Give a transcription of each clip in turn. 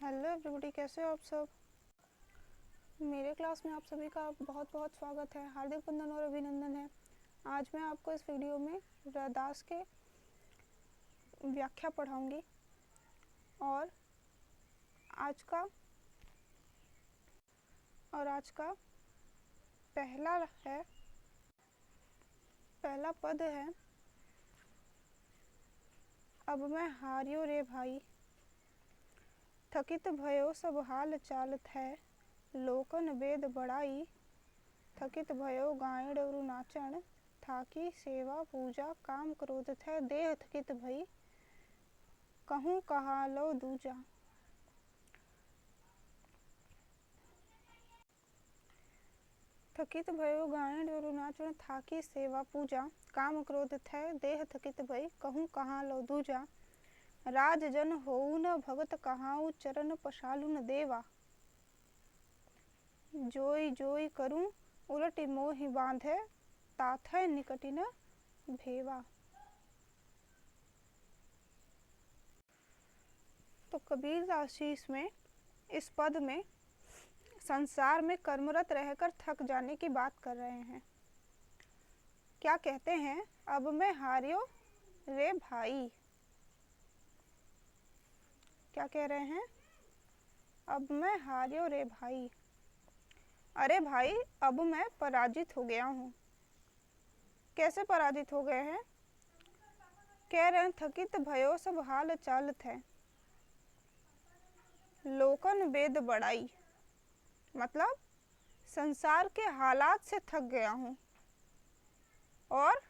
Hello everybody, कैसे हो आप सब। मेरे क्लास में आप सभी का बहुत बहुत स्वागत है, हार्दिक वंदन और अभिनंदन है। आज मैं आपको इस वीडियो में रैदास के व्याख्या पढ़ाऊंगी और आज का पहला पद है, अब मैं हारियो रे भाई, थकित भयो सब हाल चालत है, लोकन वेद बड़ाई, थकित भयो गायण और नाचन, थाकी सेवा पूजा, काम क्रोध थे देह थकित भई, कहूँ कहा लो दूजा। थकित भयो गायण और नाचन, थाकी सेवा पूजा, काम क्रोध थे देह थकित भई, कहूँ कहा लो दूजा। राज जन होऊ न भगत कहाऊ, चरण पसालु न देवा, जोई जोई करूं उलट मोहि बांधे, ताथै निकटि न भेवा। तो कबीरदास जी इसमें इस पद में संसार में कर्मरत रहकर थक जाने की बात कर रहे हैं। क्या कहते हैं, अब मैं हारियो रे भाई। क्या कह रहे हैं, अब मैं हारियो रे भाई, अरे भाई अब मैं पराजित हो गया हूँ। कैसे पराजित हो गए हैं, कह रहे हैं थकित भयो सब हाल चालत है, लोकन वेद बड़ाई, मतलब संसार के हालात से थक गया हूँ और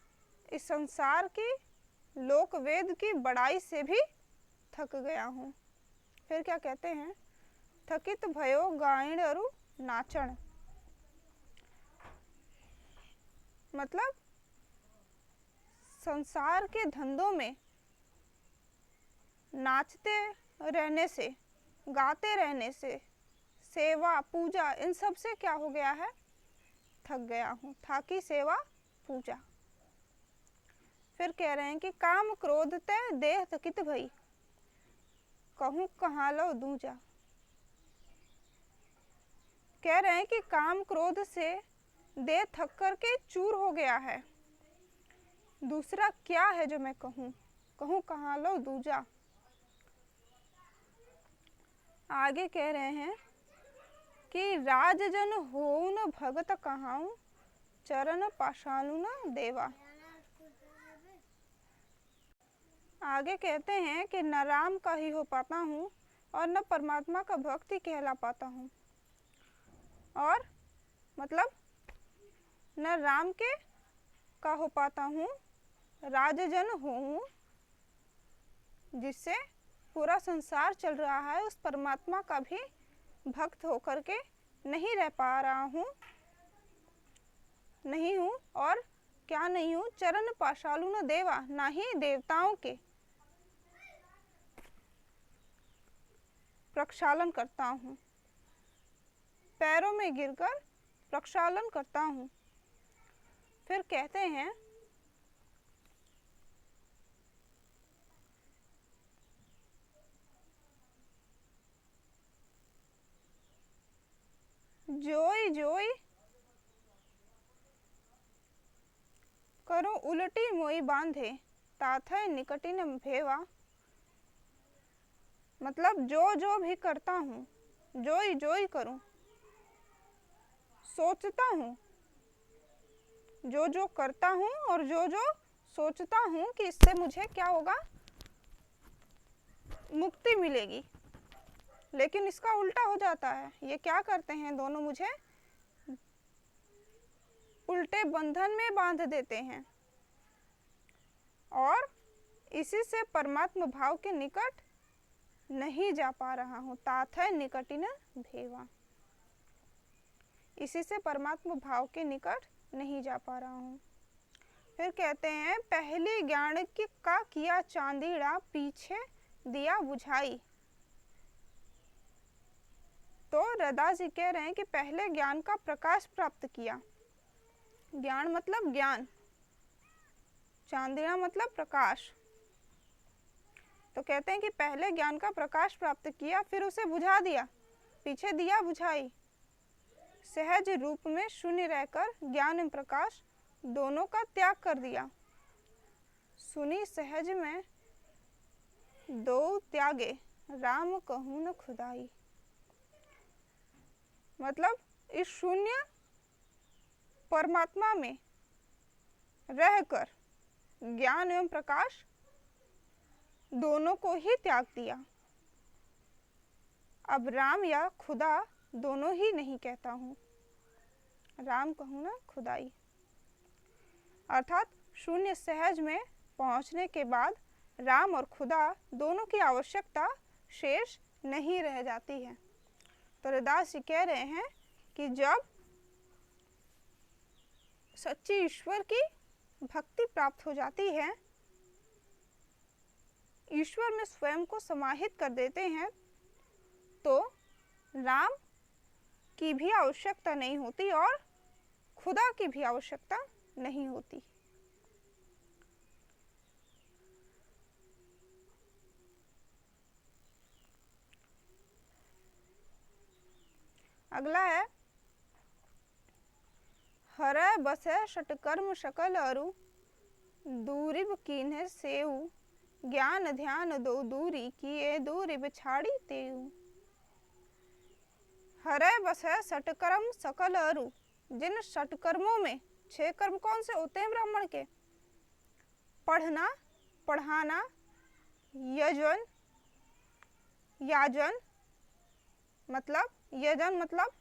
इस संसार की लोक वेद की बड़ाई से भी थक गया हूँ। फिर क्या कहते हैं, थकित भयो गायण और नाचन, मतलब संसार के धंधों में नाचते रहने से, गाते रहने से, सेवा पूजा, इन सब से क्या हो गया है, थक गया हूँ। थाकी सेवा पूजा। फिर कह रहे हैं कि काम क्रोध ते देह थकित भई, कहूँ कहाँ लो दूजा। कह रहे हैं कि काम क्रोध से देह थक करके चूर हो गया है, दूसरा क्या है जो मैं कहूँ कहाँ लो दूजा। आगे कह रहे हैं कि राजजन होऊ न भगत कहाऊं, चरण पाषाणु न देवा। आगे कहते हैं कि न राम का ही हो पाता हूँ और न परमात्मा का भक्त ही कहला पाता हूँ, और मतलब न राम के का हो पाता हूँ, राजजन हूँ जिससे पूरा संसार चल रहा है, उस परमात्मा का भी भक्त होकर के नहीं रह पा रहा हूँ, नहीं हूँ। और क्या नहीं हूँ, चरण पाशालु न देवा, ना ही देवताओं के प्रक्षालन करता हूँ, पैरों में गिरकर प्रक्षालन करता हूँ। फिर कहते हैं जोई जोई करो उलटी मोई बांधे, ताथै निकटि न भेवा, मतलब जो जो भी करता हूँ, जोई जोई करूँ, सोचता हूँ, जो जो करता हूँ और जो जो सोचता हूँ कि इससे मुझे क्या होगा, मुक्ति मिलेगी, लेकिन इसका उल्टा हो जाता है। ये क्या करते हैं, दोनों मुझे उल्टे बंधन में बांध देते हैं और इसी से परमात्मा भाव के निकट नहीं जा पा रहा हूँ। ताथै निकटि न भेवा, इसी से परमात्मा भाव के निकट नहीं जा पा रहा हूँ। फिर कहते हैं पहली ज्ञान की का किया चांदीड़ा, पीछे दिया बुझाई। तो रैदास जी कह रहे हैं कि पहले ज्ञान का प्रकाश प्राप्त किया, ज्ञान मतलब ज्ञान, चांदीड़ा मतलब प्रकाश। तो कहते हैं कि पहले ज्ञान का प्रकाश प्राप्त किया, फिर उसे बुझा दिया, पीछे दिया बुझाई, सहज रूप में शून्य रहकर ज्ञान एवं प्रकाश दोनों का त्याग कर दिया। सुनी सहज में दो त्यागे, राम कहूँ न खुदाई। मतलब इस शून्य परमात्मा में रहकर ज्ञान एवं प्रकाश दोनों को ही त्याग दिया। अब राम या खुदा दोनों ही नहीं कहता हूँ, राम कहूँ ना खुदाई। अर्थात शून्य सहज में पहुँचने के बाद राम और खुदा दोनों की आवश्यकता शेष नहीं रह जाती है। तो रविदास जी कह रहे हैं कि जब सच्ची ईश्वर की भक्ति प्राप्त हो जाती है, ईश्वर में स्वयं को समाहित कर देते हैं, तो राम की भी आवश्यकता नहीं होती और खुदा की भी आवश्यकता नहीं होती। अगला है, हरै बसै षटकर्म सकल अरु, दूरिब कीन्हे सेऊ, ज्ञान ध्यान दो दूरी किए दूरिब छाड़ी तेऊ। हरै बसै षटकर्म सकल अरु, जिन षटकर्मों में 6 कर्म कौन से होते हैं ब्राह्मण के? पढ़ना, पढ़ाना, यजन, याजन, मतलब यजन मतलब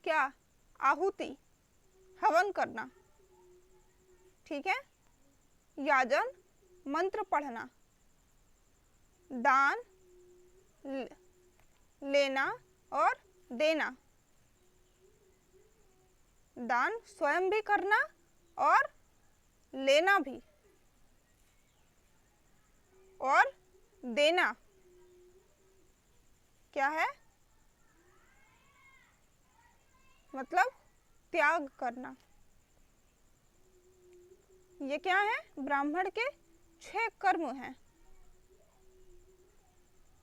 क्या? आहुति, हवन करना, ठीक है। याजन मंत्र पढ़ना, दान लेना और देना, दान स्वयं भी करना और लेना भी, और देना क्या है? मतलब त्याग करना। ये क्या है? ब्राह्मण के 6 कर्म हैं।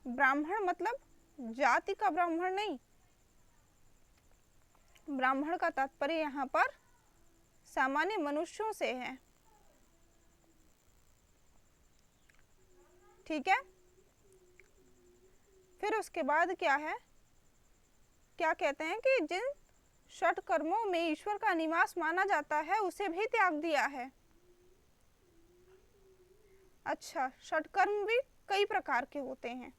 ब्राह्मण मतलब जाति का ब्राह्मण नहीं, ब्राह्मण का तात्पर्य यहाँ पर सामान्य मनुष्यों से है, ठीक है। फिर उसके बाद क्या है? क्या कहते हैं कि जिन षट कर्मों में ईश्वर का निवास माना जाता है उसे भी त्याग दिया है। अच्छा, षट कर्म भी कई प्रकार के होते हैं।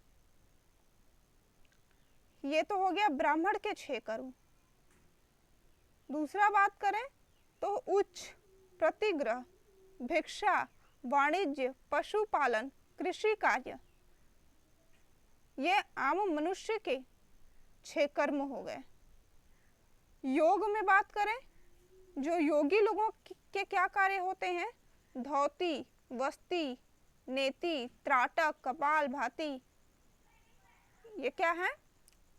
ये तो हो गया ब्राह्मण के 6 कर्म। दूसरा बात करें तो उच्च, प्रतिग्रह, भिक्षा, वाणिज्य, पशुपालन, कृषि कार्य, ये आम मनुष्य के 6 कर्म हो गए। योग में बात करें, जो योगी लोगों के क्या कार्य होते हैं? धौती, वस्ती, नेति, त्राटक, कपाल भाती, ये क्या है?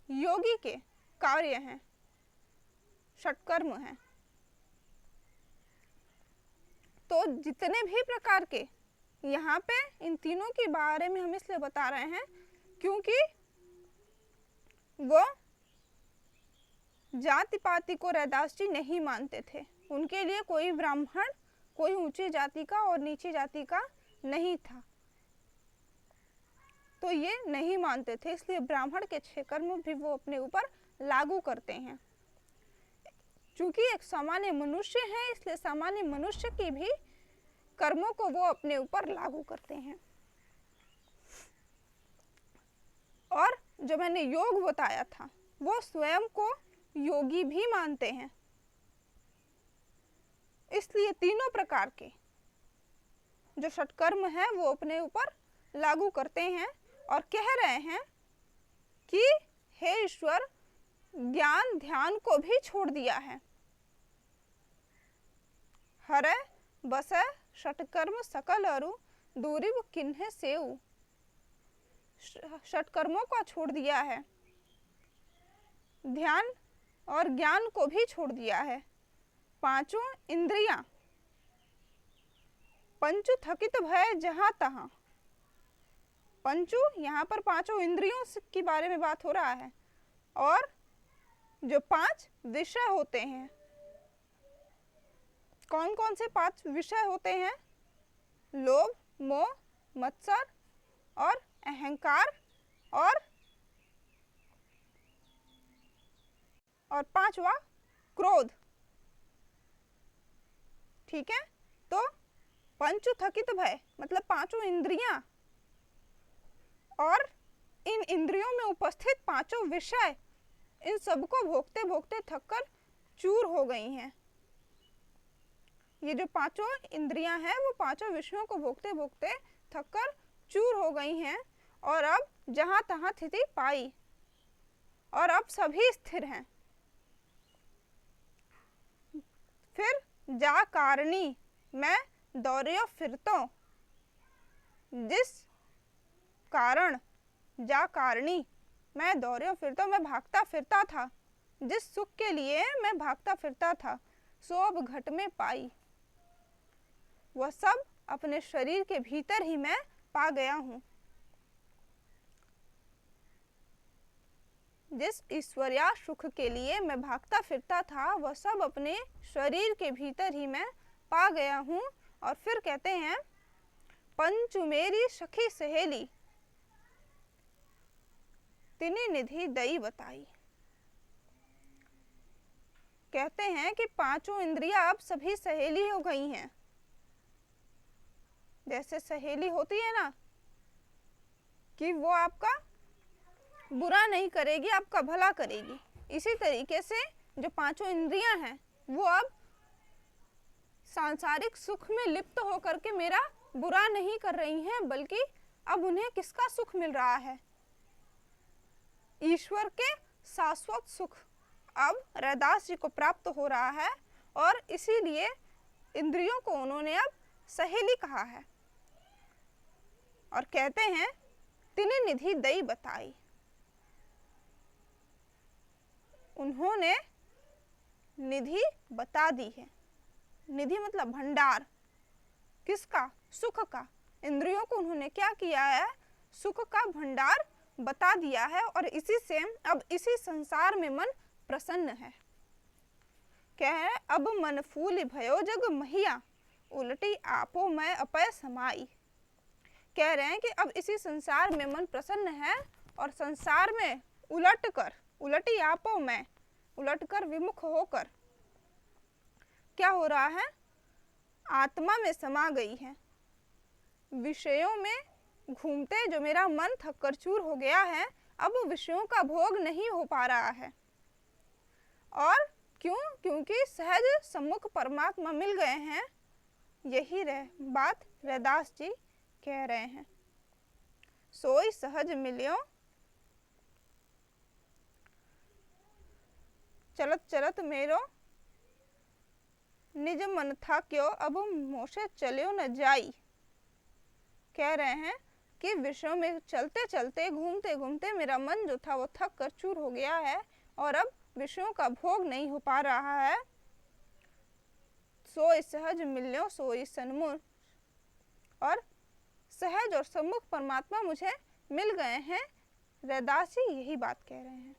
योगी के कार्य हैं, षटकर्म हैं। तो जितने भी प्रकार के यहाँ पे इन तीनों के बारे में हम इसलिए बता रहे हैं क्योंकि वो जाति पाति को रैदास जी नहीं मानते थे। उनके लिए कोई ब्राह्मण कोई ऊंची जाति का और नीची जाति का नहीं था, तो ये नहीं मानते थे, इसलिए ब्राह्मण के 6 कर्म भी वो अपने ऊपर लागू करते हैं। चूंकि एक सामान्य मनुष्य है, इसलिए सामान्य मनुष्य की भी कर्मों को वो अपने ऊपर लागू करते हैं। और जो मैंने योग बताया था, वो स्वयं को योगी भी मानते हैं, इसलिए तीनों प्रकार के जो षटकर्म है वो अपने ऊपर लागू करते हैं और कह रहे हैं कि हे ईश्वर, ज्ञान ध्यान को भी छोड़ दिया है। हरै बसै षटकर्म सकल अरु, दूरिब किन्हे सेऊ, षटकर्मों को छोड़ दिया है, ध्यान और ज्ञान को भी छोड़ दिया है, 5 इंद्रियां पंचु थकित भय जहां तहां। पंचु यहाँ पर पांचों इंद्रियों की बारे में बात हो रहा है। और जो 5 विषय होते हैं, कौन कौन से 5 विषय होते हैं? लोभ, मोह, मत्सर और अहंकार और 5वां क्रोध। ठीक है, तो पंचु थकित भय मतलब पांचों इंद्रियां और इन इंद्रियों में उपस्थित पांचों विषय, इन सबको भोगते भोगते थककर चूर हो गई हैं। ये जो पांचों इंद्रियां हैं वो पांचों विषयों को भोगते भोगते थककर चूर हो गई हैं और अब जहां तहां स्थिति पाई और अब सभी स्थिर हैं। फिर जा कारणी मैं दौड़ियो फिरतो। जिस कारण, जा कारणी मैं दौड़ियो फिरतो, मैं भागता फिरता था, जिस सुख के लिए मैं भागता फिरता था, सो अब घट में पाई। वह सब अपने शरीर के भीतर ही मैं पा गया हूं। जिस ईश्वरीय सुख के लिए मैं भागता फिरता था वह सब अपने शरीर के भीतर ही मैं पा गया हूं। और फिर कहते हैं, पंचु मेरी सखी सहेली, तिनी निधि दई बताई। कहते हैं कि पांचों इंद्रियां अब सभी सहेली हो गई हैं। जैसे सहेली होती है ना, कि वो आपका बुरा नहीं करेगी, आपका भला करेगी, इसी तरीके से जो पांचों इंद्रियां हैं वो अब सांसारिक सुख में लिप्त होकर के मेरा बुरा नहीं कर रही हैं, बल्कि अब उन्हें किसका सुख मिल रहा है? ईश्वर के शाश्वत सुख अब रैदास जी को प्राप्त हो रहा है। और इसीलिए इंद्रियों को उन्होंने अब सहेली कहा है। और कहते हैं, तिनी निधि दई बताई। उन्होंने निधि बता दी है। निधि मतलब भंडार, किसका? सुख का। इंद्रियों को उन्होंने क्या किया है? सुख का भंडार बता दिया है। और इसी से अब इसी संसार में मन प्रसन्न है। क्या है? अब मन फूल भयो जग महिया, उलटी आपो मैं अपय समाई। कह रहे हैं कि अब इसी संसार में मन प्रसन्न है और संसार में उलटी आपो मैं, उलटकर विमुख होकर क्या हो रहा है? आत्मा में समा गई है। विषयों में घूमते जो मेरा मन थककर चूर हो गया है, अब विषयों का भोग नहीं हो पा रहा है। और क्यों? क्योंकि सहज सम्मुख परमात्मा मिल गए हैं। यही बात रैदास जी कह रहे हैं। सोई सहज मिलियो, चलत चलत मेरो निज मन था क्यों, अब मोसे चलियो न जाई। कह रहे हैं कि विषयों में चलते चलते घूमते घूमते मेरा मन जो था वो थक कर चूर हो गया है और अब विषयों का भोग नहीं हो पा रहा है। सोई सहज मिलियो सोई सन्मुख, और सहज और सम्मुख परमात्मा मुझे मिल गए हैं। रैदास जी यही बात कह रहे हैं।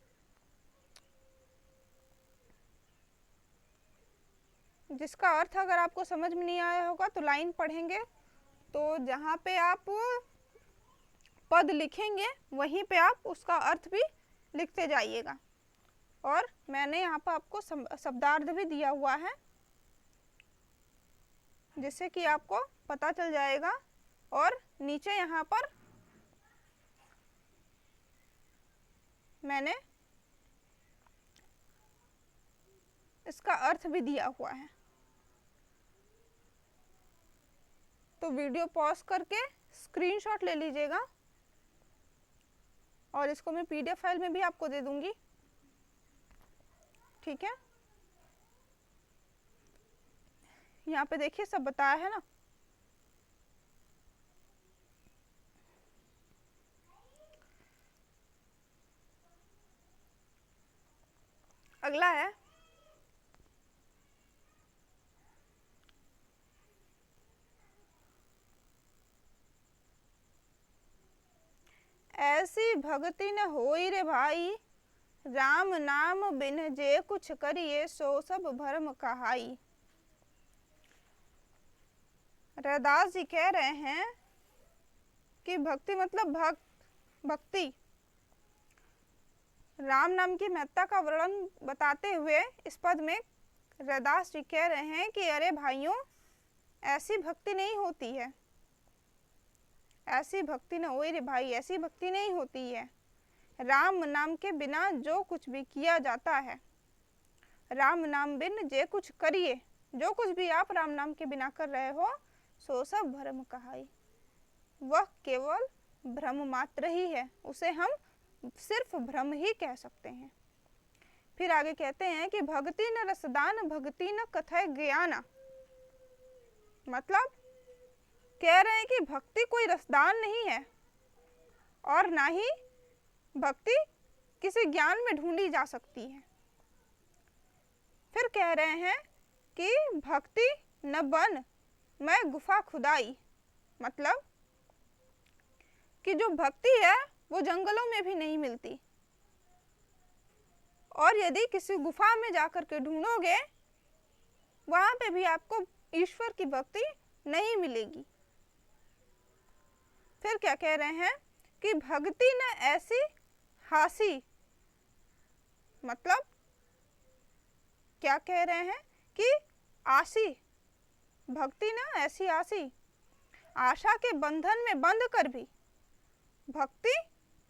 जिसका अर्थ अगर आपको समझ में नहीं आया होगा तो लाइन पढ़ेंगे, तो जहाँ पे आप पद लिखेंगे वहीं पे आप उसका अर्थ भी लिखते जाइएगा। और मैंने यहाँ पर आपको शब्दार्थ भी दिया हुआ है, जिससे कि आपको पता चल जाएगा। और नीचे यहाँ पर मैंने इसका अर्थ भी दिया हुआ है। तो वीडियो पॉज करके स्क्रीनशॉट ले लीजिएगा और इसको मैं पीडीएफ फाइल में भी आपको दे दूंगी। ठीक है, यहाँ पे देखिए सब बताया है ना। अगला है ऐसी भक्ति न होई रे भाई, राम नाम बिन जे कुछ करिए, सो सब भरम कहाई। रैदास जी कह रहे हैं कि भक्ति मतलब भक्ति। राम नाम की महत्ता का वर्णन बताते हुए इस पद में रैदास जी कह रहे हैं कि अरे भाइयों, ऐसी भक्ति नहीं होती है, ऐसी भक्ति न होई रे भाई, ऐसी भक्ति नहीं होती है। राम नाम के बिना जो कुछ भी किया जाता है, राम नाम बिन जे कुछ करिए, जो कुछ भी आप राम नाम के बिना कर रहे हो, सो सब भ्रम कहाई, वह केवल भ्रम मात्र ही है, उसे हम सिर्फ भ्रम ही कह सकते हैं। फिर आगे कहते हैं कि भक्ति न रसदान, भक्ति न कथय ज्ञाना। मतलब कह रहे हैं कि भक्ति कोई रसदान नहीं है और ना ही भक्ति किसी ज्ञान में ढूंढी जा सकती है। फिर कह रहे हैं कि भक्ति न बन मैं गुफा खुदाई। मतलब कि जो भक्ति है वो जंगलों में भी नहीं मिलती, और यदि किसी गुफा में जाकर के ढूंढोगे वहां पे भी आपको ईश्वर की भक्ति नहीं मिलेगी। फिर क्या कह रहे हैं कि भक्ति न ऐसी हासी। मतलब क्या कह रहे हैं कि आसी, भक्ति न ऐसी आसी, आशा के बंधन में बंध कर भी भक्ति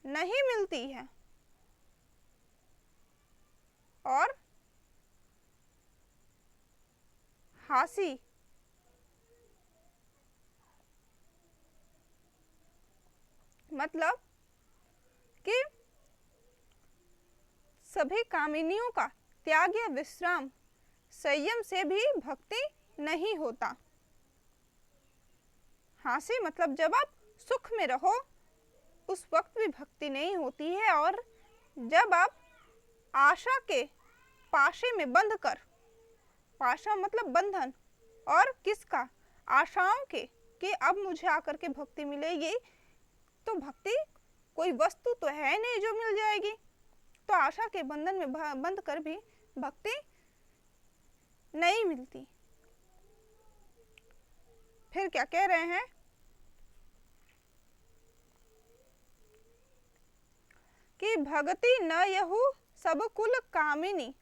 नहीं मिलती है। और हासी मतलब कि सभी कामिनियों का त्याग या विश्राम, संयम से भी भक्ति नहीं होता। हासी मतलब जब आप सुख में रहो उस वक्त भी भक्ति नहीं होती है, और जब आप आशा के पाशे में बंध कर, पाशा मतलब बंधन, और किसका, आशाओं के, कि अब मुझे आकर के भक्ति मिलेगी, तो भक्ति कोई वस्तु तो है नहीं जो मिल जाएगी, तो आशा के बंधन में बंध कर भी भक्ति नहीं मिलती। फिर क्या कह रहे हैं कि भक्ति न यहु सब कुल कामिनी,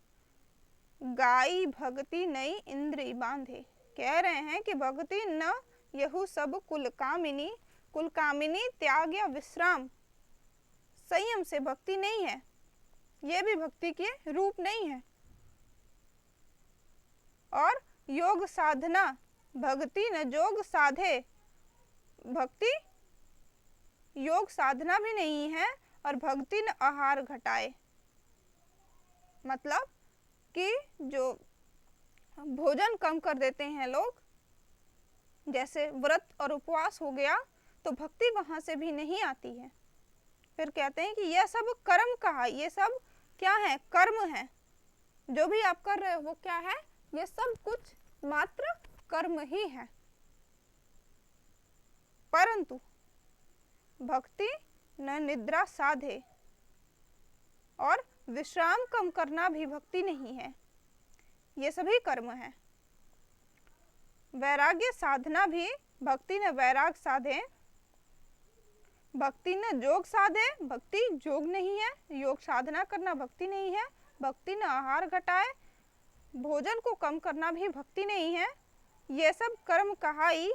गाई भक्ति नई इंद्री बांधे। कह रहे हैं कि भक्ति न यहु सब कुल कामिनी, कुल कामिनी त्याग या विश्राम, संयम से भक्ति नहीं है, ये भी भक्ति के रूप नहीं है। और योग साधना, भक्ति न जोग साधे, भक्ति योग साधना भी नहीं है, और भक्ति न आहार घटाए। मतलब कि जो भोजन कम कर देते हैं लोग, जैसे व्रत और उपवास हो गया, तो भक्ति वहां से भी नहीं आती है। फिर कहते हैं कि यह सब कर्म कहा, ये सब क्या है, कर्म है, जो भी आप कर रहे हो वो क्या है, ये सब कुछ मात्र कर्म ही है। परंतु भक्ति न निद्रा साधे, और विश्राम कम करना भी भक्ति नहीं है, ये सभी कर्म है। वैराग्य साधना भी, भक्ति न वैराग साधे, भक्ति न जोग साधे, भक्ति जोग नहीं है, योग साधना करना भक्ति नहीं है। भक्ति न आहार घटाए, भोजन को कम करना भी भक्ति नहीं है। ये सब कर्म कहाई,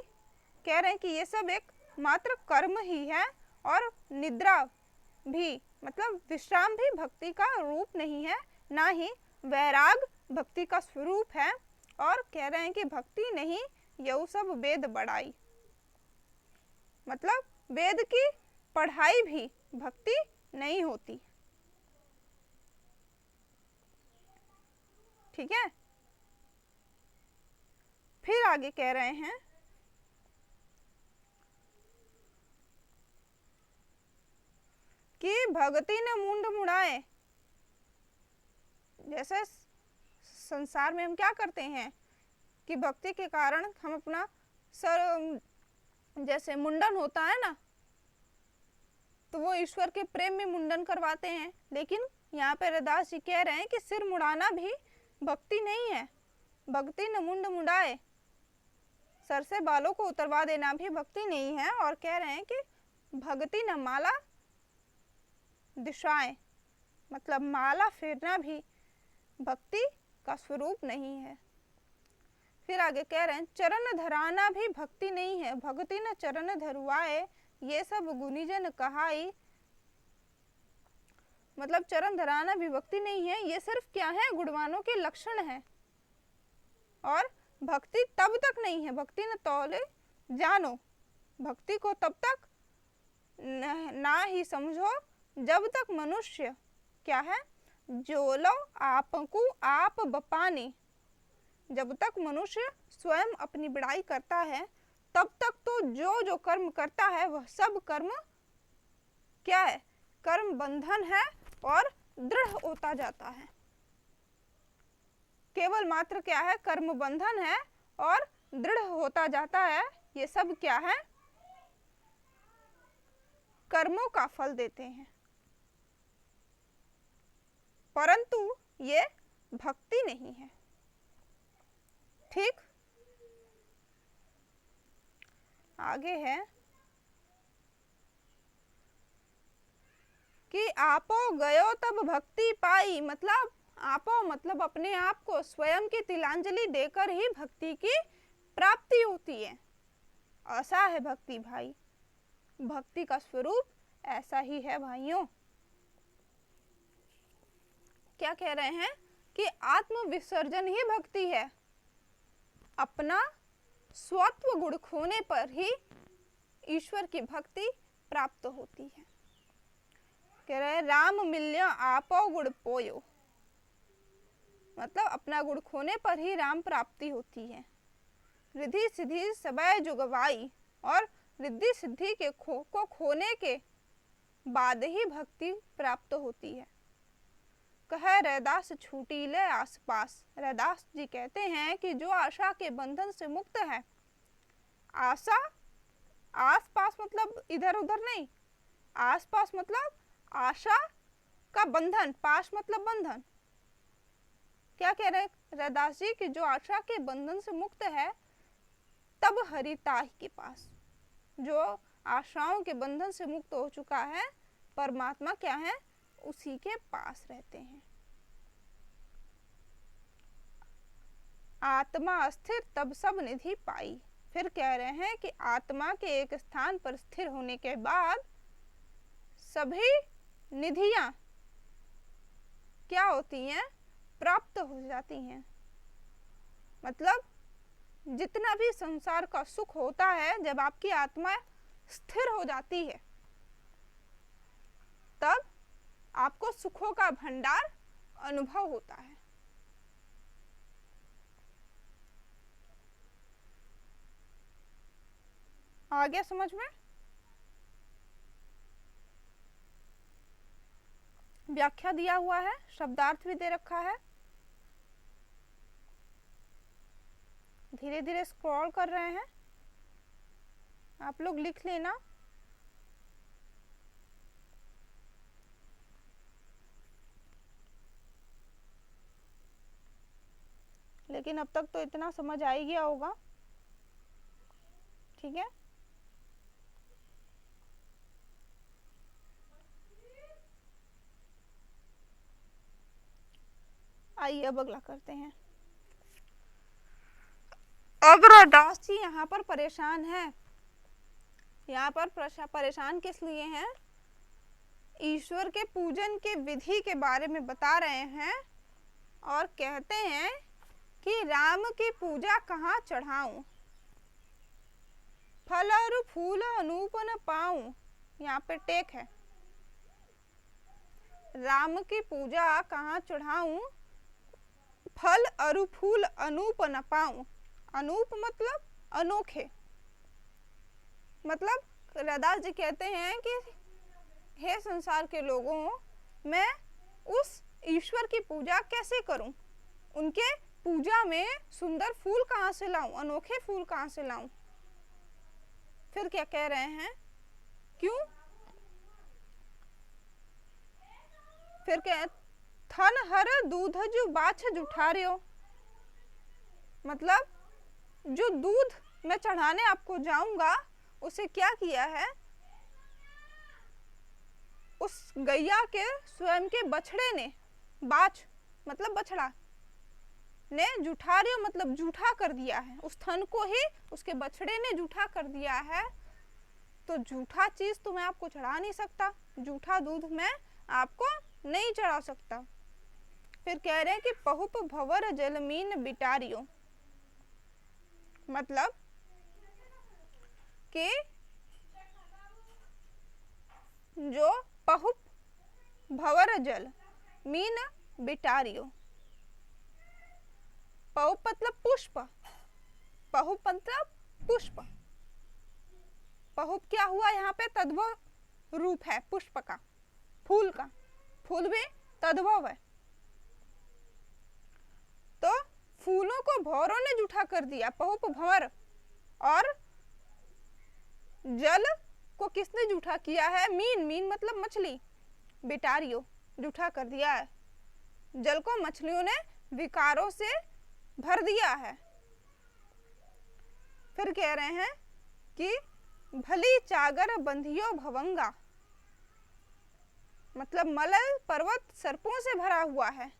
कह रहे हैं कि ये सब एक मात्र कर्म ही है, और निद्रा भी मतलब विश्राम भी भक्ति का रूप नहीं है, ना ही वैराग भक्ति का स्वरूप है। और कह रहे हैं कि भक्ति नहीं यह सब वेद बढ़ाई, मतलब वेद की पढ़ाई भी भक्ति नहीं होती। ठीक है। फिर आगे कह रहे हैं कि भक्ति न मुंड मुड़ाए। जैसे संसार में हम क्या करते हैं कि भक्ति के कारण हम अपना सर, जैसे मुंडन होता है ना, तो वो ईश्वर के प्रेम में मुंडन करवाते हैं। लेकिन यहाँ पे रैदास जी कह रहे हैं कि सिर मुड़ाना भी भक्ति नहीं है। भक्ति न मुंड मुड़ाए, सर से बालों को उतरवा देना भी भक्ति नहीं है। और कह रहे हैं कि भक्ति न माला दिशाएं, मतलब माला फेरना भी भक्ति का स्वरूप नहीं है। फिर आगे कह रहे हैं चरण धराना भी भक्ति नहीं है। भक्ति न चरण धरुआए, ये सब गुनीजन कहाई। मतलब चरण धराना भी भक्ति नहीं है, ये सिर्फ क्या है, गुणवानों के लक्षण है। और भक्ति तब तक नहीं है, भक्ति न तौले जानो, भक्ति को तब तक ना ही समझो जब तक मनुष्य क्या है, जोलो आपको आप बपाने। जब तक मनुष्य स्वयं अपनी बड़ाई करता है तब तक तो जो जो कर्म करता है वह सब कर्म क्या है, कर्म बंधन है और दृढ़ होता जाता है। केवल मात्र क्या है, कर्म बंधन है और दृढ़ होता जाता है। ये सब क्या है, कर्मों का फल देते हैं, परंतु ये भक्ति नहीं है। ठीक, आगे है कि आपो गयो तब भक्ति पाई। मतलब आपो मतलब अपने आप को स्वयं की तिलांजलि देकर ही भक्ति की प्राप्ति होती है। ऐसा है भक्ति भाई, भक्ति का स्वरूप ऐसा ही है भाइयों। क्या कह रहे हैं कि आत्म विसर्जन ही भक्ति है। अपना स्वत्व गुण खोने पर ही ईश्वर की भक्ति प्राप्त होती है। कह रहे हैं राम मिल्य आपो गुण पोयो, मतलब अपना गुण खोने पर ही राम प्राप्ति होती है। रिद्धि सिद्धि सबय जुगवाई, और रिद्धि सिद्धि के को खोने के बाद ही भक्ति प्राप्त होती है। कह रैदास छूटी ले आसपास। रैदास जी कहते हैं कि जो आशा के बंधन से मुक्त है, आशा आसपास मतलब इधर उधर नहीं, आसपास मतलब आशा का बंधन, पास मतलब बंधन। क्या कह रहे रैदास जी कि जो आशा के बंधन से मुक्त है तब हरिताही के पास, जो आशाओं के बंधन से मुक्त हो चुका है, परमात्मा क्या है, उसी के पास रहते हैं। आत्मा अस्थिर तब सब निधि पाई। फिर कह रहे हैं कि आत्मा के एक स्थान पर स्थिर होने के बाद सभी निधियां क्या होती हैं, प्राप्त हो जाती हैं। मतलब जितना भी संसार का सुख होता है, जब आपकी आत्मा स्थिर हो जाती है तब आपको सुखों का भंडार अनुभव होता है। आ गया समझ में? व्याख्या दिया हुआ है, शब्दार्थ भी दे रखा है। धीरे धीरे स्क्रॉल कर रहे हैं, आप लोग लिख लेना। लेकिन अब तक तो इतना समझ आ ही गया होगा, ठीक है। आइए अब अगला करते हैं। अब रैदास जी यहाँ पर परेशान है। यहाँ पर परेशान किस लिए हैं? ईश्वर के पूजन के विधि के बारे में बता रहे हैं और कहते हैं कि राम की पूजा कहाँ चढ़ाऊं, फल और फूल अनूप न पाऊं। यहाँ पे टेक है, राम की पूजा कहाँ चढ़ाऊं, फल और फूल अनूप न पाऊं। अनूप मतलब अनोखे। मतलब रैदास जी कहते हैं कि हे संसार के लोगों, मैं उस ईश्वर की पूजा कैसे करूं, उनके पूजा में सुंदर फूल कहाँ से लाऊं, अनोखे फूल कहाँ से लाऊं। फिर क्या कह रहे हैं, क्यों? फिर क्या, थन हर दूध जो बाछ जुठारियो, मतलब जो दूध मैं चढ़ाने आपको जाऊंगा उसे क्या किया है, उस गैया के स्वयं के बछड़े ने, बाछ मतलब बछड़ा, ने जुठारियो मतलब जूठा कर दिया है, उस थन को ही उसके बछड़े ने जूठा कर दिया है। तो जूठा चीज तो मैं आपको चढ़ा नहीं सकता, जूठा दूध मैं आपको नहीं चढ़ा सकता। फिर कह रहे हैं कि पहुप भवर जलमीन बिटारियो, मतलब कि जो पहुप भवर जल मीन बिटारियो, पहुप मतलब पुष्प, पहुप मतलब पुष्प, पहुप क्या हुआ यहाँ पे, तद्भव रूप है पुष्प का, फूल का, फूल भी तद्भव है। तो फूलों को भौरों ने जूठा कर दिया, पहुप भंवर, और जल को किसने जूठा किया है, मीन, मीन मतलब मछली, बिटारियो जूठा कर दिया है, जल को मछलियों ने विकारों से भर दिया है। फिर कह रहे हैं कि भली चागर बंधियो भवंगा, मतलब मलय पर्वत सर्पों से भरा हुआ है,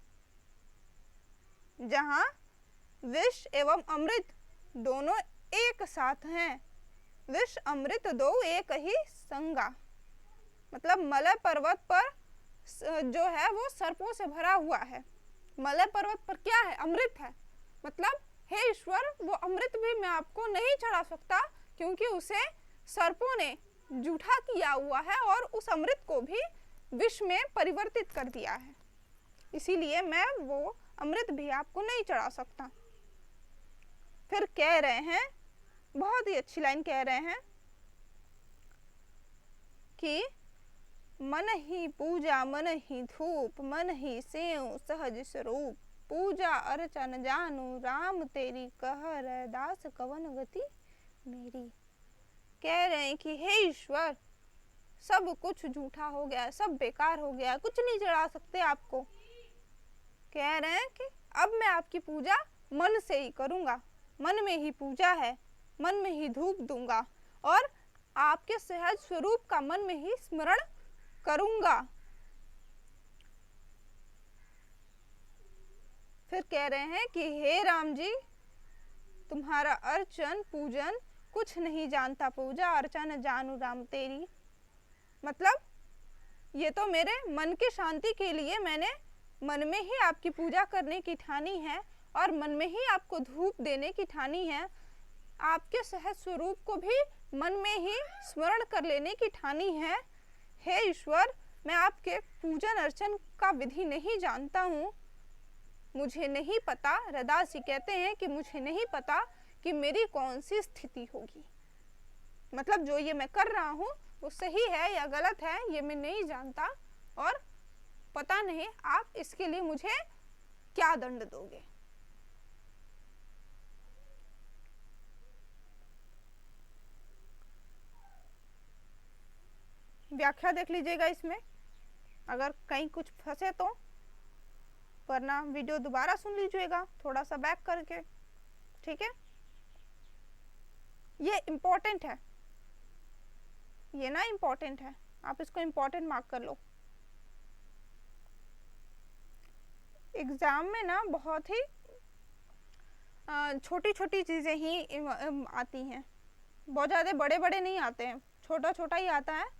जहां विष एवं अमृत दोनों एक साथ हैं, विष अमृत दो एक ही संगा, मतलब मलय पर्वत पर जो है वो सर्पों से भरा हुआ है। मलय पर्वत पर क्या है, अमृत है, मतलब हे ईश्वर वो अमृत भी मैं आपको नहीं चढ़ा सकता, क्योंकि उसे सर्पों ने जूठा किया हुआ है और उस अमृत को भी विष में परिवर्तित कर दिया है, इसीलिए मैं वो अमृत भी आपको नहीं चढ़ा सकता। फिर कह रहे हैं, बहुत ही अच्छी लाइन कह रहे हैं कि मन ही पूजा मन ही धूप, मन ही सेव सहज स्वरूप, पूजा अर्चन जानू राम तेरी, कह रैदास कवन गति मेरी। कह रहे हैं कि हे ईश्वर सब कुछ झूठा हो गया, सब बेकार हो गया, कुछ नहीं चढ़ा सकते आपको। कह रहे हैं कि अब मैं आपकी पूजा मन से ही करूंगा, मन में ही पूजा है, मन में ही धूप दूंगा और आपके सहज स्वरूप का मन में ही स्मरण करूंगा। फिर कह रहे हैं कि हे राम जी तुम्हारा अर्चन पूजन कुछ नहीं जानता, पूजा अर्चन जानू राम तेरी, मतलब ये तो मेरे मन की शांति के लिए मैंने मन में ही आपकी पूजा करने की ठानी है और मन में ही आपको धूप देने की ठानी है, आपके सहज स्वरूप को भी मन में ही स्मरण कर लेने की ठानी है। हे ईश्वर मैं आपके पूजन अर्चन का विधि नहीं जानता हूँ, मुझे नहीं पता, रैदास जी कहते हैं कि मुझे नहीं पता कि मेरी कौन सी स्थिति होगी, मतलब जो ये मैं कर रहा हूँ वो सही है या गलत है ये मैं नहीं जानता और पता नहीं आप इसके लिए मुझे क्या दंड दोगे। व्याख्या देख लीजिएगा इसमें, अगर कहीं कुछ फंसे तो, वरना वीडियो दोबारा सुन लीजिएगा थोड़ा सा बैक करके, ठीक है। ये इम्पोर्टेंट है, ये ना इम्पोर्टेंट है, आप इसको इम्पोर्टेंट मार्क कर लो। एग्जाम में ना बहुत ही छोटी छोटी चीजें ही आती हैं, बहुत ज़्यादा बड़े बड़े नहीं आते हैं, छोटा छोटा ही आता है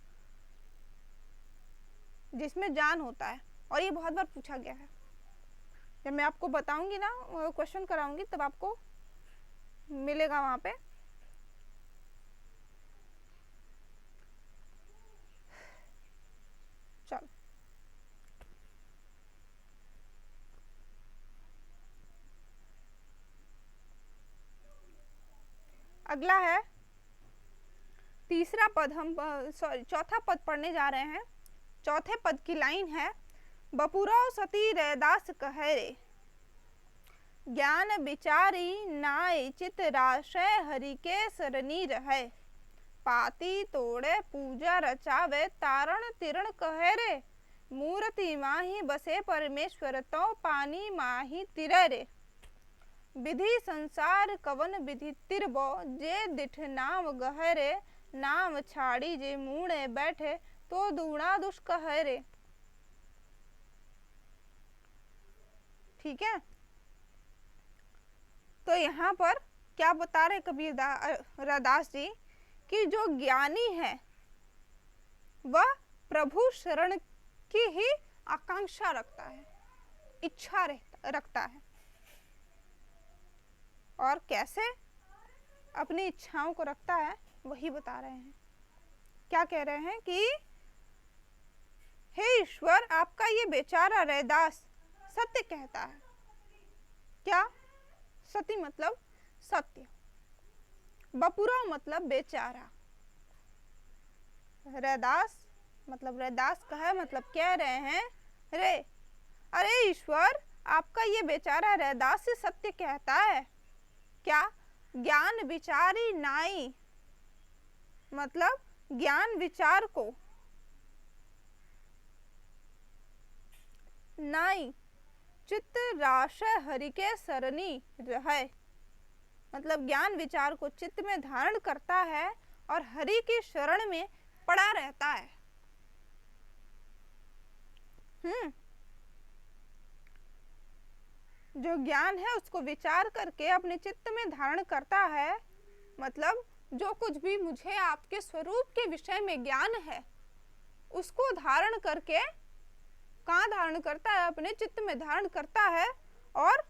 जिसमें जान होता है, और ये बहुत बार पूछा गया है। जब मैं आपको बताऊंगी ना, क्वेश्चन कराऊंगी, तब आपको मिलेगा वहां पे। चल अगला है तीसरा पद, हम सॉरी चौथा पद पढ़ने जा रहे हैं। चौथे पद की लाइन है, बपुरौ सती रैदास कहे रे, ज्ञान विचारी नाय चित राशय हरि के सरनी रहे, पाती तोड़े पूजा रचावे तारण तिरण कहे रे, मूर्ति माही बसे परमेश्वर, तो पानी माही तिरे। विधि संसार कवन विधि तिरबो, जे दिठ नाम गहरे। नाम छाड़ी जे मूढ़े बैठे, तो दूना दुष्कहरे। ठीक है, तो यहाँ पर क्या बता रहे कबीर रदास जी कि जो ज्ञानी है वह प्रभु शरण की ही आकांक्षा रखता है, इच्छा रखता है। और कैसे अपनी इच्छाओं को रखता है वही बता रहे हैं। क्या कह रहे हैं कि हे ईश्वर, आपका ये बेचारा रैदास सत्य कहता है। क्या? सती मतलब सत्य, बपुरा मतलब बेचारा, रैदास मतलब रैदास का है, मतलब कह रहे हैं रे, अरे ईश्वर, आपका ये बेचारा रैदास से सत्य कहता है। क्या? ज्ञान विचारी नाई, मतलब ज्ञान विचार को नाई, चित्त राशय हरि के सरनी रहे, मतलब ज्ञान विचार को चित्त में धारण करता है और हरि की शरण में पड़ा रहता है। जो ज्ञान है उसको विचार करके अपने चित्त में धारण करता है, मतलब जो कुछ भी मुझे आपके स्वरूप के विषय में ज्ञान है उसको धारण करके कहाँ धारण करता है? अपने चित्त में धारण करता है और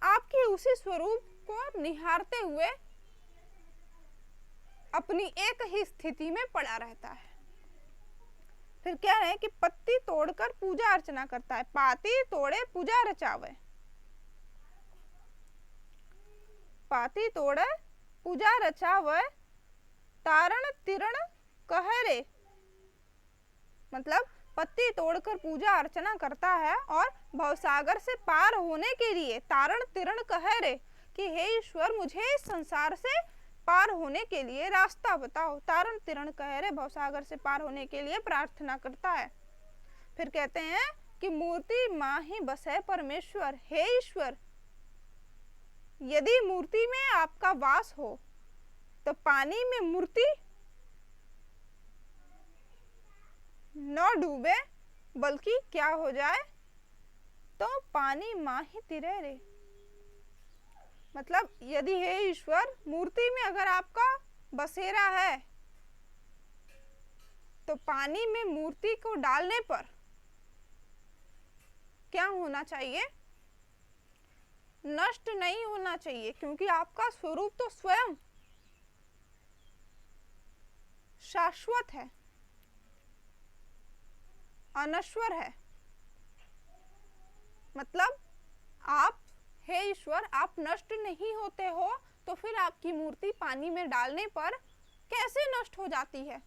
आपके उसी स्वरूप को निहारते हुए अपनी एक ही स्थिति में पड़ा रहता है। फिर कह रहे हैं कि पत्ती तोड़कर पूजा अर्चना करता है, पाती तोड़े पूजा रचावे। पाती तोड़े पूजा रचावे, तारण तिरण कहरे, मतलब पत्ती तोड़कर पूजा अर्चना करता है और भवसागर से पार होने के लिए तारण तिरण कहरे कि हे ईश्वर, मुझे इस संसार से पार होने के लिए रास्ता बताओ। तारण तिरण कहरे, भवसागर से पार होने के लिए प्रार्थना करता है। फिर कहते हैं कि मूर्ति माही बसे परमेश्वर, हे ईश्वर, यदि मूर्ति में आपका वास हो तो पानी में मूर्ति न डूबे, बल्कि क्या हो जाए? तो पानी माही तिरे रे, मतलब यदि हे ईश्वर, मूर्ति में अगर आपका बसेरा है तो पानी में मूर्ति को डालने पर क्या होना चाहिए? नष्ट नहीं होना चाहिए, क्योंकि आपका स्वरूप तो स्वयं शाश्वत है, अनश्वर है। मतलब आप, हे ईश्वर, आप नष्ट नहीं होते हो, तो फिर आपकी मूर्ति पानी में डालने पर कैसे नष्ट हो जाती है?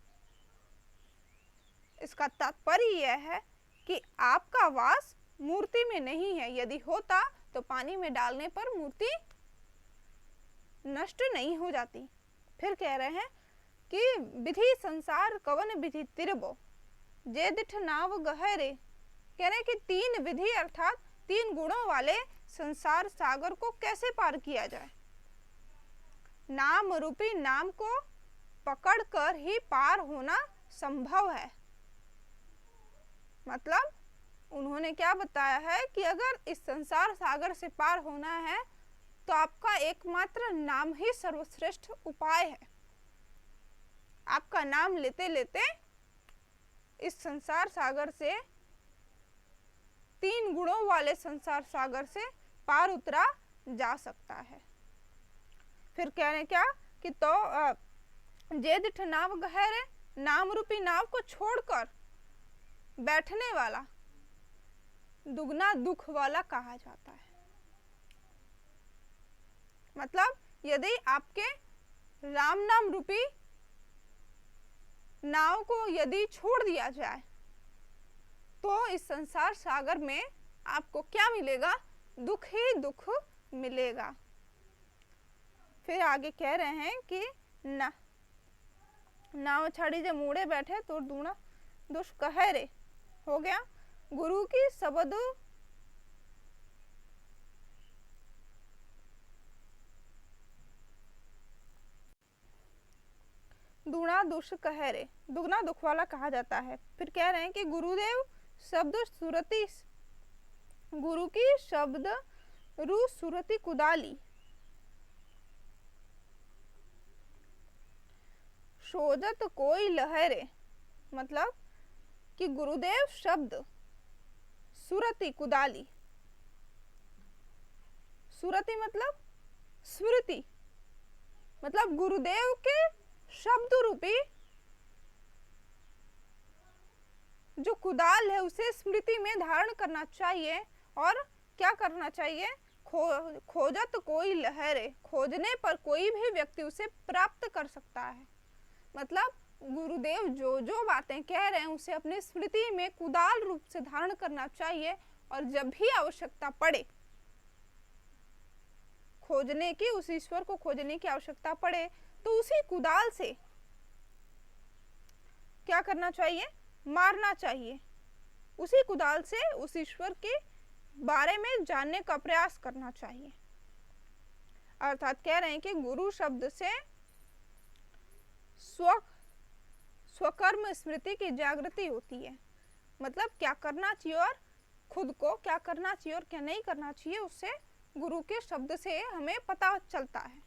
इसका तात्पर्य यह है कि आपका वास मूर्ति में नहीं है। यदि होता तो पानी में डालने पर मूर्ति नष्ट नहीं हो जाती। फिर कह रहे हैं कि विधि संसार कवन विधि तिरबो, जे दिठ नाव गहरे। कह रहे हैं कि तीन विधि अर्थात तीन गुणों वाले संसार सागर को कैसे पार किया जाए। नाम रूपी नाम को पकड़कर ही पार होना संभव है। मतलब उन्होंने क्या बताया है कि अगर इस संसार सागर से पार होना है तो आपका एकमात्र नाम ही सर्वश्रेष्ठ उपाय है। आपका नाम लेते लेते इस संसार सागर से, तीन गुणों वाले संसार सागर से पार उतरा जा सकता है। फिर कह रहे क्या कि तो जे दिठ नाव गहरे, नाम रूपी नाव को छोड़कर बैठने वाला दुगना दुख वाला कहा जाता है। मतलब यदि आपके राम नाम रूपी नाव को यदि छोड़ दिया जाए तो इस संसार सागर में आपको क्या मिलेगा? दुख ही दुख मिलेगा। फिर आगे कह रहे हैं कि नाव छाड़ी जब मूड़े बैठे तो दूना दुष्कहरे, हो गया। गुरु की शब्द दुगना दुष्ट कह रे, दुगना दुख वाला कहा जाता है। फिर कह रहे हैं कि गुरुदेव शब्द सुरति, गुरु की शब्द रू सुरति कुदाली, सोजत कोई लहरे। मतलब कि गुरुदेव शब्द सुरति कुदाली, सुरति मतलब स्मृति, मतलब गुरुदेव के शब्द रूपी जो कुदाल है उसे स्मृति में धारण करना चाहिए। और क्या करना चाहिए? खोजत कोई लहरे, खोजने पर कोई भी व्यक्ति उसे प्राप्त कर सकता है। मतलब गुरुदेव जो जो बातें कह रहे हैं उसे अपनी स्मृति में कुदाल रूप से धारण करना चाहिए, और जब भी आवश्यकता पड़े खोजने की, उस ईश्वर को खोजने की आवश्यकता पड़े, तो उसी कुदाल से क्या करना चाहिए? मारना चाहिए। उसी कुदाल से उस ईश्वर के बारे में जानने का प्रयास करना चाहिए। अर्थात कह रहे हैं कि गुरु शब्द से स्वकर्म स्मृति की जागृति होती है। मतलब क्या करना चाहिए और खुद को क्या करना चाहिए और क्या नहीं करना चाहिए, उससे गुरु के शब्द से हमें पता चलता है।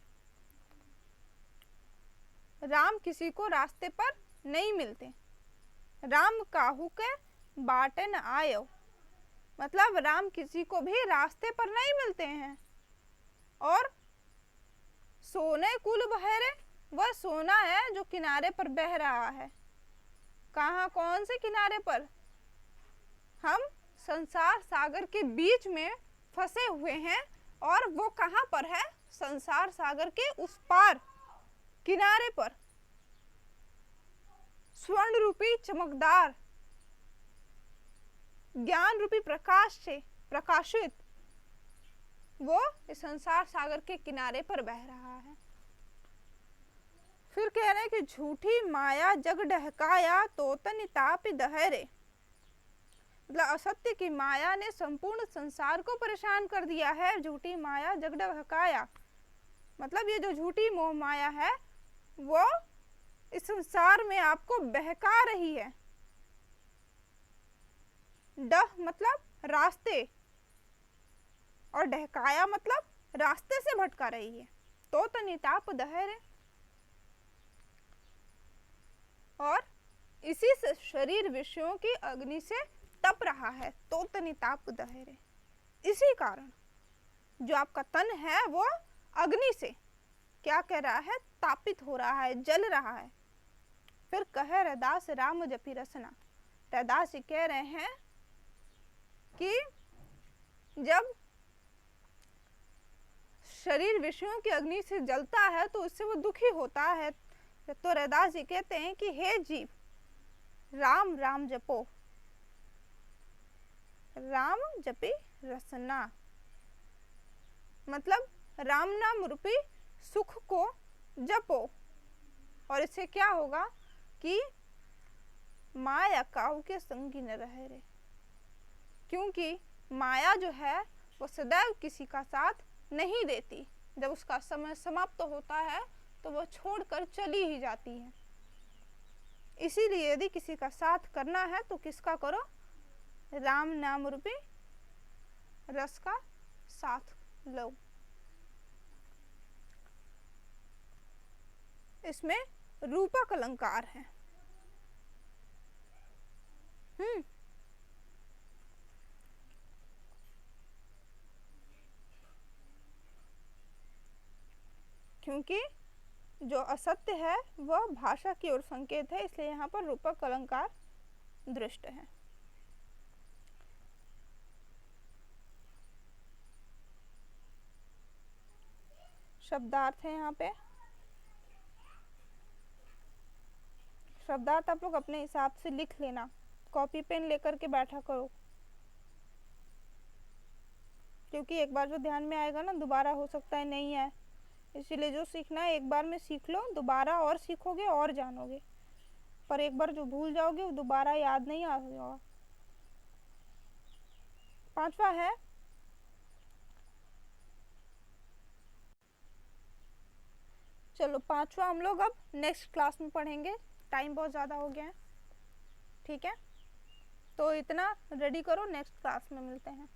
राम किसी को रास्ते पर नहीं मिलते, राम काहू के बाटे न आयो। मतलब राम किसी को भी रास्ते पर नहीं मिलते हैं। और सोने कुल बहरे, वह सोना है जो किनारे पर बह रहा है। कहाँ? कौन से किनारे पर? हम संसार सागर के बीच में फंसे हुए हैं, और वो कहाँ पर है? संसार सागर के उस पार किनारे पर स्वर्ण रूपी चमकदार ज्ञान रूपी प्रकाश से प्रकाशित वो इस संसार सागर के किनारे पर बह रहा है। फिर कह रहे हैं कि झूठी माया जग डहकाया तोतन ताप दहरे। मतलब असत्य की माया ने संपूर्ण संसार को परेशान कर दिया है। झूठी माया जग डहकाया, मतलब ये जो झूठी मोह माया है वो इस संसार में आपको बहका रही है। डह मतलब रास्ते, और डहकाया मतलब रास्ते से भटका रही है। तो तनिताप दहरे, और इसी से शरीर विषयों की अग्नि से तप रहा है। तो तनिताप दहरे, इसी कारण जो आपका तन है वो अग्नि से क्या कह रहा है? तापित हो रहा है, जल रहा है। फिर कह रैदास राम जपी रसना। रैदास कह रहे हैं कि जब शरीर विषयों की अग्नि से जलता है तो उससे वो दुखी होता है। तो रैदास जी कहते हैं कि हे जीव, राम राम जपो, राम जपी रसना। मतलब राम नाम रूपी सुख को जपो, और इससे क्या होगा कि माया काहू के संगी न रहे रे। क्योंकि माया जो है वो सदैव किसी का साथ नहीं देती। जब उसका समय समाप्त होता है तो वो छोड़कर चली ही जाती है। इसीलिए यदि किसी का साथ करना है तो किसका करो? राम नाम रूपी रस का साथ लो। इसमें रूपक अलंकार है। क्योंकि जो असत्य है वह भाषा की ओर संकेत है, इसलिए यहाँ पर रूपक अलंकार दृष्ट है। शब्दार्थ है यहाँ पे। शब्दार्थ आप लोग अपने हिसाब से लिख लेना, कॉपी पेन लेकर के बैठा करो, क्योंकि एक बार जो ध्यान में आएगा ना दोबारा हो सकता है नहीं आए। इसीलिए जो सीखना है एक बार में सीख लो, दोबारा और सीखोगे और जानोगे। पर एक बार जो भूल जाओगे वो दोबारा याद नहीं आएगा। पांचवा है चलो पांचवा हम लोग अब नेक्स्ट क्लास में पढ़ेंगे, टाइम बहुत ज़्यादा हो गया है। ठीक है, तो इतना रेडी करो, नेक्स्ट क्लास में मिलते हैं।